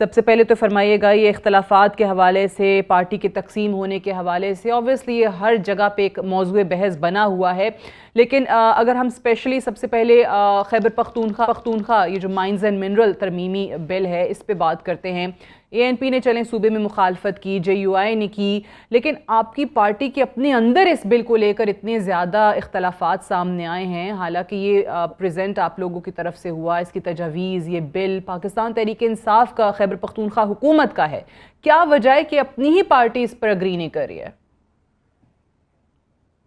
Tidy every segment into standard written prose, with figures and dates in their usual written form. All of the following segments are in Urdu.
سب سے پہلے تو فرمائیے گا، یہ اختلافات کے حوالے سے، پارٹی کے تقسیم ہونے کے حوالے سے اوبویسلی یہ ہر جگہ پہ ایک موضوع بحث بنا ہوا ہے، لیکن اگر ہم اسپیشلی سب سے پہلے خیبر پختونخوا یہ جو مائنز اینڈ منرل ترمیمی بل ہے اس پہ بات کرتے ہیں۔ اے این پی نے چلیں صوبے میں مخالفت کی، جے یو آئی نے کی، لیکن آپ کی پارٹی کے اپنے اندر اس بل کو لے کر اتنے زیادہ اختلافات سامنے آئے ہیں، حالانکہ یہ پریزنٹ آپ لوگوں کی طرف سے ہوا، اس کی تجاویز، یہ بل پاکستان تحریک انصاف کا، خیبر پختونخوا حکومت کا ہے، کیا وجہ ہے کہ اپنی ہی پارٹی اس پر اگری نہیں کر رہی ہے؟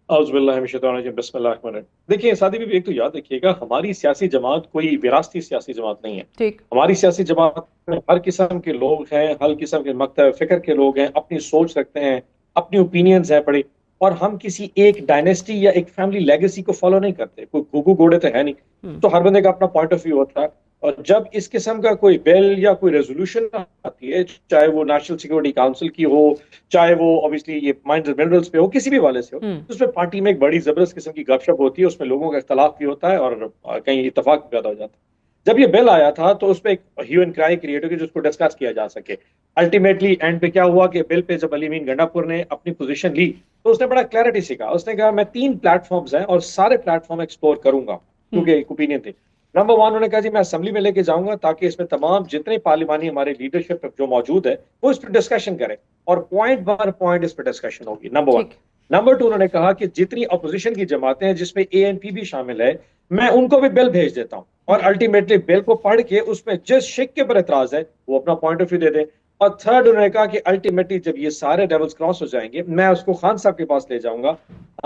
اعوذ باللہ من الشیطان الرجیم، بسم اللہ الرحمن الرحیم۔ دیکھیں سادی بھی ایک تو یاد رکھیے گا، ہماری سیاسی جماعت کوئی وراثتی سیاسی جماعت نہیں ہے۔ ٹھیک، ہماری سیاسی جماعت میں ہر قسم کے لوگ ہیں، ہر قسم کے مکتب فکر کے لوگ ہیں، اپنی سوچ رکھتے ہیں، اپنی اوپینینز ہیں بڑی، اور ہم کسی ایک ڈائنیسٹی یا ایک فیملی لیگیسی کو فالو نہیں کرتے، کوئی گھوگو گھوڑے تو ہے نہیں، تو ہر بندے کا اپنا پوائنٹ آف ویو ہوتا ہے۔ اور جب اس قسم کا کوئی بل یا کوئی ریزولوشن آتی ہے، چاہے وہ نیشنل سیکورٹی کاؤنسل کی ہو، چاہے وہ اوبیسلی یہ مائنز اینڈ منرلز پہ ہو، کسی بھی والے سے ہو، تو اس میں پارٹی میں ایک بڑی زبردست قسم کی گپ شپ ہوتی ہے، اس میں لوگوں کا اختلاف بھی ہوتا ہے اور کہیں اتفاق بھی پیدا ہو جاتا ہے۔ جب یہ بل آیا تھا تو اس پہ ایک ہیو اینڈ کرائی کریٹ ہو کہ جس کو ڈسکس کیا جا سکے۔ الٹیمیٹلی اینڈ پہ کیا ہوا کہ بل پہ جب علی امین گنڈا پور نے اپنی پوزیشن لی تو اس نے بڑا کلیئرٹی سے کہا، اس نے کہا میں 3 پلیٹ فارمز ہیں اور سارے پلیٹ فارم ایکسپلور کروں گا، کیونکہ ایک اوپینین تھی۔ نمبر 1 انہوں نے کہا جی میں اسمبلی میں لے کے جاؤں گا تاکہ اس میں تمام جتنے پارلیمانی ہمارے لیڈرشپ جو موجود ہے وہ اس پہ ڈسکشن کریں اور پوائنٹ بار پوائنٹ اس پہ ڈسکشن ہوگی، نمبر 1۔ نمبر 2 انہوں نے کہا کہ جتنی اپوزیشن کی جماعتیں ہیں جس میں اے این پی بھی شامل ہے، میں ان کو بھی بل بھیج دیتا ہوں اور الٹیمیٹلی بل کو پڑھ کے اس میں جس شک کے اوپر اعتراض ہے وہ اپنا پوائنٹ آف ویو دے دیں۔ اور 3rd انہوں نے کہا کہ الٹیمیٹلی جب یہ سارے لیولز کراس ہو جائیں گے میں اس کو خان صاحب کے پاس لے جاؤں گا۔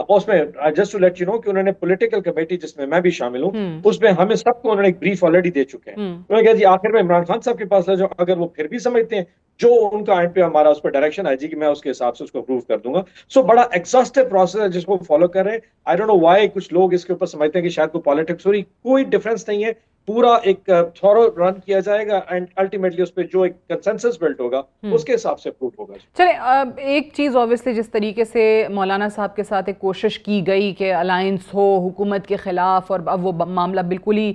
اس میں just to let you know کہ انہوں نے پولیٹیکل کمیٹی جس میں میں بھی شامل ہوں، اس میں ہمیں سب کو انہوں نے ایک بریف آلریڈی دے چکے ہیں۔ انہوں نے کہا جی آخر میں عمران خان صاحب کے پاس لے جاؤ، اگر وہ پھر بھی سمجھتے ہیں جو ان کا اینڈ پہ ہمارا اس پہ ڈائریکشن آئے جی کہ میں اس کے حساب سے اس کو اپروو کر دوں گا۔ سو بڑا ایگزاسٹو پروسیس ہے جس کو فالو کر رہے ہیں۔ آئی ڈونٹ نو وائی کچھ لوگ اس کے اوپر سمجھتے ہیں کہ شاید کوئی پالیٹکس ہو رہی، کوئی ڈفرنس نہیں ہے، پورا ایک تھورو رن کیا جائے گا اینڈ الٹیمیٹلی اس پہ جو ایک کنسنسس بلٹ ہوگا اس کے حساب سے اپروو ہوگا۔ چلیں ایک چیز اوبویسلی جس طریقے سے مولانا صاحب کے ساتھ ایک کوشش کی گئی کہ الائنس ہو حکومت کے خلاف، اور اب وہ معاملہ بالکل ہی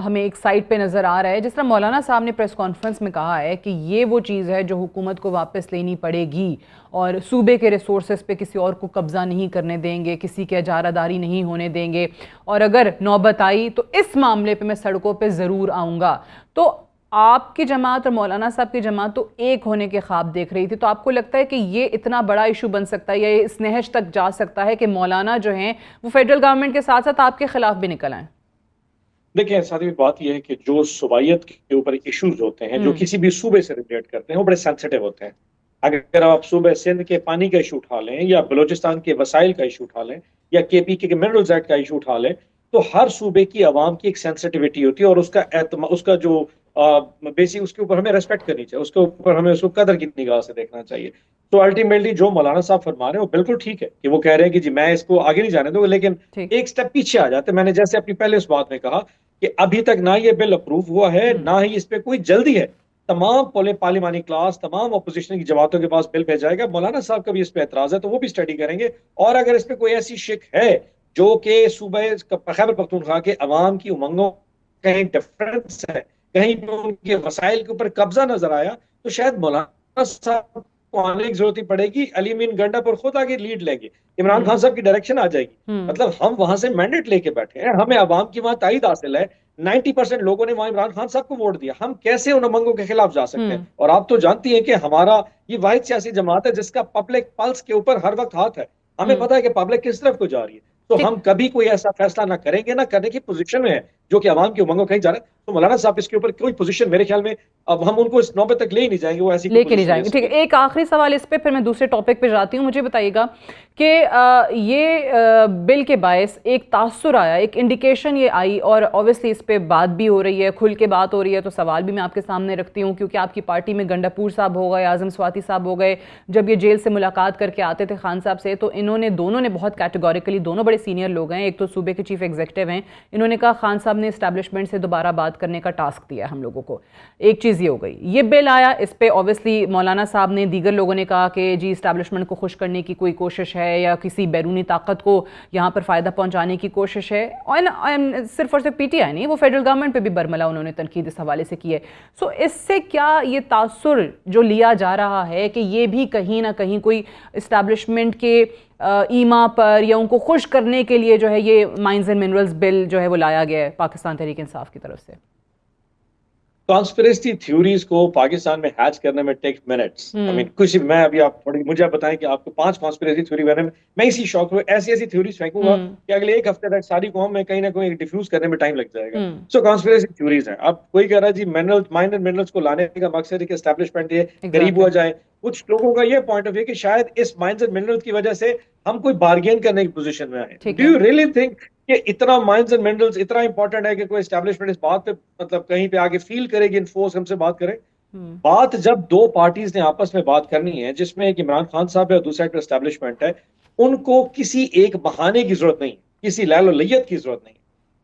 ہمیں ایک سائڈ پہ نظر آ رہا ہے، جس طرح مولانا صاحب نے پریس کانفرنس میں کہا ہے کہ یہ وہ چیز ہے جو حکومت کو واپس لینی پڑے گی اور صوبے کے ریسورسز پہ کسی اور کو قبضہ نہیں کرنے دیں گے، کسی کے اجارہ داری نہیں ہونے دیں گے، اور اگر نوبت آئی تو اس معاملے پہ میں سڑکوں پہ ضرور آؤں گا۔ تو آپ کی جماعت اور مولانا صاحب کی جماعت تو ایک ہونے کے خواب دیکھ رہی تھی، تو آپ کو لگتا ہے کہ یہ اتنا بڑا ایشو بن سکتا ہے یا یہ اس نہج تک جا سکتا ہے کہ مولانا جو ہیں وہ فیڈرل گورنمنٹ کے ساتھ ساتھ آپ کے خلاف بھی نکل آئیں؟ دیکھیں ساتھ بات یہ ہے کہ جو صوبائیت کے اوپر ایشوز ہوتے ہیں جو کسی بھی صوبے سے ریلیٹ کرتے ہیں وہ بڑے سینسٹیو ہوتے ہیں۔ اگر آپ صوبہ سندھ کے پانی کا ایشو اٹھا لیں یا بلوچستان کے وسائل کا ایشو اٹھا لیں یا کے پی کے منرلز ایکٹ کا ایشو اٹھا لیں، تو ہر صوبے کی عوام کی ایک سینسٹیوٹی ہوتی ہے اور اس کا جو بیسک اس کے اوپر ہمیں ریسپیکٹ کرنی چاہیے، اس کے اوپر ہمیں اس کو قدر کی نگاہ سے دیکھنا چاہیے۔ تو الٹیمیٹلی جو مولانا صاحب فرما رہے ہیں وہ بالکل ٹھیک ہے کہ وہ کہہ رہے ہیں کہ جی میں اس کو آگے نہیں جانے دوں گا، لیکن ایک سٹیپ پیچھے آ جاتے ہیں۔ میں نے جیسے اپنی پہلے اس بات میں کہا کہ ابھی تک نہ یہ بل اپروو ہوا ہے، نہ ہی اس پہ کوئی جلدی ہے۔ تمام پارلیمانی کلاس، تمام اپوزیشن کی جماعتوں کے پاس بل بھیجا جائے گا۔ مولانا صاحب کا بھی اس پہ اعتراض ہے تو وہ بھی اسٹڈی کریں گے، اور اگر اس پہ کوئی ایسی شک ہے جو کہ صوبہ خیبر پختونخوا کے عوام کی امنگوں کہیں ڈفرنس ہے، کہیں پہ ان کے وسائل کے اوپر قبضہ نظر آیا، تو شاید مولانا صاحب کو آنے کی ضرورت ہی پڑے گی، علی امین گنڈا پر خود آگے لیڈ لیں گے، عمران خان صاحب کی ڈائریکشن آ جائے گی۔ مطلب ہم وہاں سے مینڈیٹ لے کے بیٹھے ہیں، ہمیں عوام کی وہاں تائید حاصل ہے، 90% لوگوں نے وہاں عمران خان صاحب کو ووٹ دیا، ہم کیسے ان امنگوں کے خلاف جا سکتے ہیں؟ اور آپ تو جانتی ہیں کہ ہمارا یہ واحد سیاسی جماعت ہے جس کا پبلک پلس کے اوپر ہر وقت ہاتھ ہے، ہمیں پتہ ہے کہ پبلک کس طرف کو جا رہی ہے، تو ہم کبھی کوئی ایسا فیصلہ نہ کریں گے، نہ کرنے کی پوزیشن میں ہے جو کہ عوام کی امنگوں کہیں جا رہا ہے۔ تو مولانا صاحب اس کے اوپر کوئی پوزیشن میرے خیال میں اب ہم ان کو اس نوبت تک لے ہی نہیں جائیں گے، وہ ایسی لے کے نہیں جائیں گے۔ ٹھیک ہے، ایک آخری سوال اس پہ پھر میں دوسرے ٹاپک پہ جاتی ہوں۔ مجھے بتائیے گا کہ یہ بل کے باعث ایک تاثر آیا، ایک انڈیکیشن یہ آئی، اور اوبویسلی اس پہ بات بھی ہو رہی ہے، کھل کے بات ہو رہی ہے، تو سوال بھی میں آپ کے سامنے رکھتی ہوں کیونکہ آپ کی پارٹی میں گنڈا پور صاحب ہو گئے، اعظم سواتی صاحب ہو گئے، جب یہ جیل سے ملاقات کر کے آتے تھے خان صاحب سے تو دونوں نے بہت کیٹیگوریکلی، دونوں بڑے سینئر لوگ ہیں، ایک تو صوبے کے چیف ایگزیکٹو ہیں، انہوں نے کہا خان صاحب نے اسٹیبلشمنٹ سے دوبارہ بات کرنے کا ٹاسک دیا ہے ہم لوگوں کو. ایک چیز یہ ہو گئی, یہ بل آیا, اس پہ اوبیسلی مولانا صاحب نے, دیگر لوگوں نے کہا کہ جی اسٹیبلشمنٹ کو خوش کرنے کی کوئی کوشش ہے یا کسی بیرونی طاقت کو یہاں پر فائدہ پہنچانے کی کوشش ہے. اور صرف اور صرف پی ٹی آئی نہیں, وہ فیڈرل گورنمنٹ پہ بھی برملا انہوں نے تنقید اس حوالے سے کی ہے. سو اس سے کیا یہ تاثر جو لیا جا رہا ہے کہ یہ بھی کہیں نہ کہیں کوئی اسٹیبلشمنٹ کے ایما پر یا ان کو خوش کرنے کے لیے جو ہے یہ مائنز اینڈ منرلز بل جو ہے وہ لایا گیا ہے پاکستان تحریک انصاف کی طرف سے؟ کانسپریسی تھیوریز کو پاکستان میں ہیچ کرنے میں ٹیک منٹس. کچھ میں ابھی آپ مجھے بتائیں کہ آپ کو 5 کانسپریسی تھیوری بنے میں اسی شوق میں ایسی تھیوریز پھینکوں گا کہ اگلے ایک ہفتے تک ساری قوم میں کہیں نہ کہیں ڈیفیوز کرنے میں ٹائم لگ جائے گا. سو کانسپریسی تھیوریز ہیں. اب کوئی کہہ رہا ہے جی مائنڈ اینڈ منرلز کو لانے کا مقصد ہے کہ اسٹیبلشمنٹ یہ غریب ہو جائے. کچھ لوگوں کا یہ پوائنٹ آف ویو کہ شاید اس مائنڈ اینڈ منرلز کی وجہ سے ہم کوئی بارگین کرنے کی پوزیشن میں آئے. ڈو یو ریئلی تھنک کہ اتنا مائنڈز اینڈ منرلز اتنا امپورٹنٹ ہے کہ کوئی اسٹیبلشمنٹ اس بات پہ مطلب کہیں پہ آگے فیل کرے گی, انفورس ہم سے بات کرے؟ بات جب دو پارٹیز نے آپس میں بات کرنی ہے, جس میں ایک عمران خان صاحب ہے اور دوسرا ایک اسٹیبلشمنٹ ہے, ان کو کسی ایک بہانے کی ضرورت نہیں, کسی لعل و لیت کی ضرورت نہیں.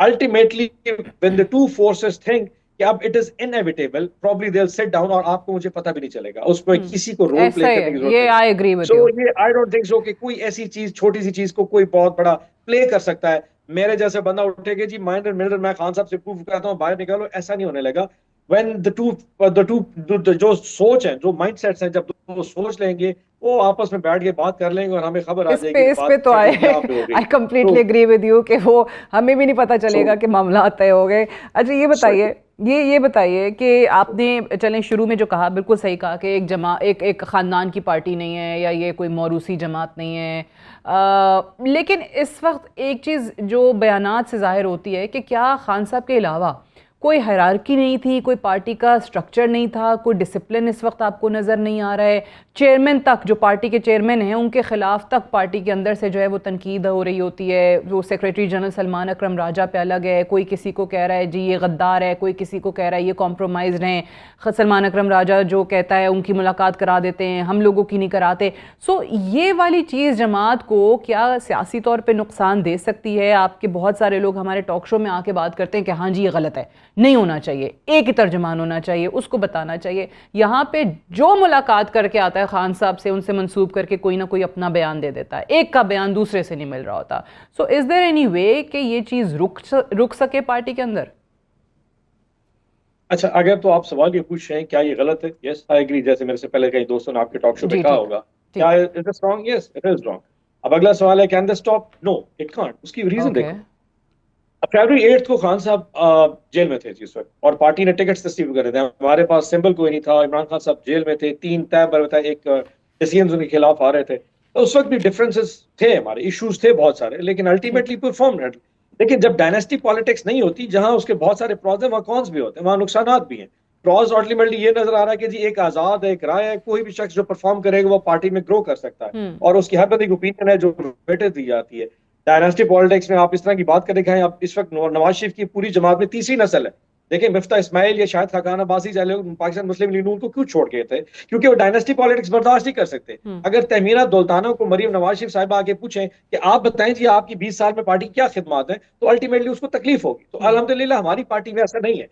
Ultimately when the two forces think کہ اب it is inevitable, probably they will sit down, اور آپ کو مجھے پتہ بھی نہیں چلے گا, اس میں کسی کو رول پلے کرنے کی ضرورت نہیں. I agree with so you. یہ آئی ڈونٹ تھنک سو کہ کوئی ایسی چیز, چھوٹی سی چیز کو کوئی بہت بڑا پلے کر سکتا ہے. میرے جیسے بندہ اٹھے گا جی مائنڈ اینڈ منرل میں خان صاحب سے پروف کرتا ہوں, باہر نکالو, ایسا نہیں ہونے لگا. when the two جو سوچ ہیں, جو مائنڈ سیٹس ہیں, جب وہ سوچ لیں گے, وہ آپس میں بیٹھ کے بات کر لیں گے اور ہمیں خبر آ جائے گی. اس پہ تو I completely agree with you کہ وہ ہمیں بھی نہیں پتہ چلے گا کہ معاملات طے ہو گئے. اچھا یہ بتائیے کہ آپ نے چلیں شروع میں جو کہا بالکل صحیح کہا کہ ایک خاندان کی پارٹی نہیں ہے یا یہ کوئی موروثی جماعت نہیں ہے, لیکن اس وقت ایک چیز جو بیانات سے ظاہر ہوتی ہے کہ کیا خان صاحب کے علاوہ کوئی ہیرارکی نہیں تھی, کوئی پارٹی کا سٹرکچر نہیں تھا, کوئی ڈسپلن اس وقت آپ کو نظر نہیں آ رہا ہے؟ چیئرمین تک, جو پارٹی کے چیئرمین ہیں, ان کے خلاف تک پارٹی کے اندر سے جو ہے وہ تنقید ہو رہی ہوتی ہے. وہ سیکریٹری جنرل سلمان اکرم راجہ پہ الگ ہے, کوئی کسی کو کہہ رہا ہے جی یہ غدار ہے, کوئی کسی کو کہہ رہا ہے یہ کمپرومائزڈ ہیں. سلمان اکرم راجہ جو کہتا ہے ان کی ملاقات کرا دیتے ہیں, ہم لوگوں کی نہیں کراتے. سو یہ والی چیز جماعت کو کیا سیاسی طور پہ نقصان دے سکتی ہے؟ آپ کے بہت سارے لوگ ہمارے ٹاک شو میں آ کے بات کرتے ہیں کہ ہاں جی یہ غلط ہے, نہیں ہونا چاہیے, ایک ہی ترجمان ہونا چاہیے, اس کو بتانا چاہیے. یہاں پہ جو ملاقات کر کے آتا ہے خان صاحب سے, ان سے منسوب کر کے کوئی نہ کوئی اپنا بیان دے دیتا ہے, ایک کا بیان دوسرے سے نہیں مل رہا ہوتا. سو از دیر اینی وے کہ یہ چیز رک سکے پارٹی کے اندر؟ اچھا, اگر تو آپ سوال یہ پوچھ رہے ہیں کیا یہ غلط ہے, یس آئی ایگری. جیسے میرے سے پہلے کئی دوستوں نے آپ کے ٹاک شو پہ کہا ہوگا کیا is this wrong, yes it is wrong. اب اگلا سوال ہے can this stop, no it can't. اس کی ریزن دیکھو. فیبرری 8 کو خان صاحب جیل میں تھے اس وقت, اور پارٹی نے ٹکٹس تصدیق کر رہے تھے. ہمارے پاس سمبل کوئی نہیں تھا, عمران خان صاحب جیل میں تھے, 3 طے بتا ایک ڈیسیژنز ان کے خلاف آ رہے تھے. تو اس وقت بھی ڈفرینسز تھے, ہمارے ایشوز تھے بہت سارے, لیکن الٹیمیٹلی پرفارم. لیکن جب ڈائنیسٹی پالیٹکس نہیں ہوتی, جہاں اس کے بہت سارے پروز ہیں, وہاں کونس بھی ہوتے ہیں, وہاں نقصانات بھی ہیں. پروز الٹیمیٹلی یہ نظر آ رہا ہے کہ جی ایک آزاد ہے, ایک رائے ہے, کوئی بھی شخص جو پرفارم کرے گا وہ پارٹی میں گرو کر سکتا ہے, اور اس کی ہر بندے کی اوپینین ہے جو ویٹر دی جاتی ہے. ڈائناسٹی پالیٹکس میں آپ اس طرح کی بات کریں کہ اب اس وقت نواز شریف کی پوری جماعت میں تیسری نسل ہے. دیکھیں مفتاح اسماعیل یا شاہد خاقان عباسی چاہے پاکستان مسلم لیگ نون کو کیوں چھوڑ گئے تھے, کیونکہ وہ ڈائناسٹی پالیٹکس برداشت نہیں کر سکتے. اگر تہمینہ دولتانہ کو مریم نواز شریف صاحبہ آگے پوچھیں کہ آپ بتائیں جی آپ کی 20 سال میں پارٹی کیا خدمات ہیں, تو الٹیمیٹلی اس کو تکلیف ہوگی. تو الحمدللہ ہماری پارٹی میں ایسا نہیں ہے.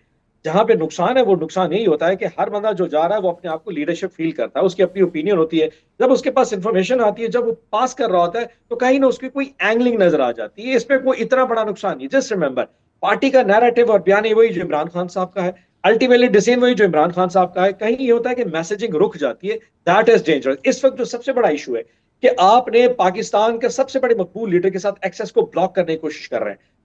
جہاں پہ نقصان ہے وہ نقصان یہی ہوتا ہے کہ ہر بندہ جو جا رہا ہے وہ اپنے آپ کو لیڈرشپ فیل کرتا ہے, اس کی اپنی اوپینین ہوتی ہے. جب اس کے پاس انفارمیشن آتی ہے, جب وہ پاس کر رہا ہوتا ہے, تو کہیں نہ اس کی کوئی اینگلنگ نظر آ جاتی ہے. اس پہ کوئی اتنا بڑا نقصان نہیں. جسٹ ریمبر پارٹی کا نیریٹو اور بیان وہی جو عمران خان صاحب کا ہے, الٹیمیٹلی ڈیسیژن وہی جو عمران خان صاحب کا ہے. کہیں یہ ہوتا ہے کہ میسیجنگ رک جاتی ہے, دیٹ از ڈینجرس. اس وقت جو سب سے بڑا ایشو ہے کہ آپ نے پاکستان کے سب سے بڑے مقبول لیڈر کے ساتھ ایکسس کو بلاک کرنے کی کوشش کر رہے ہیں.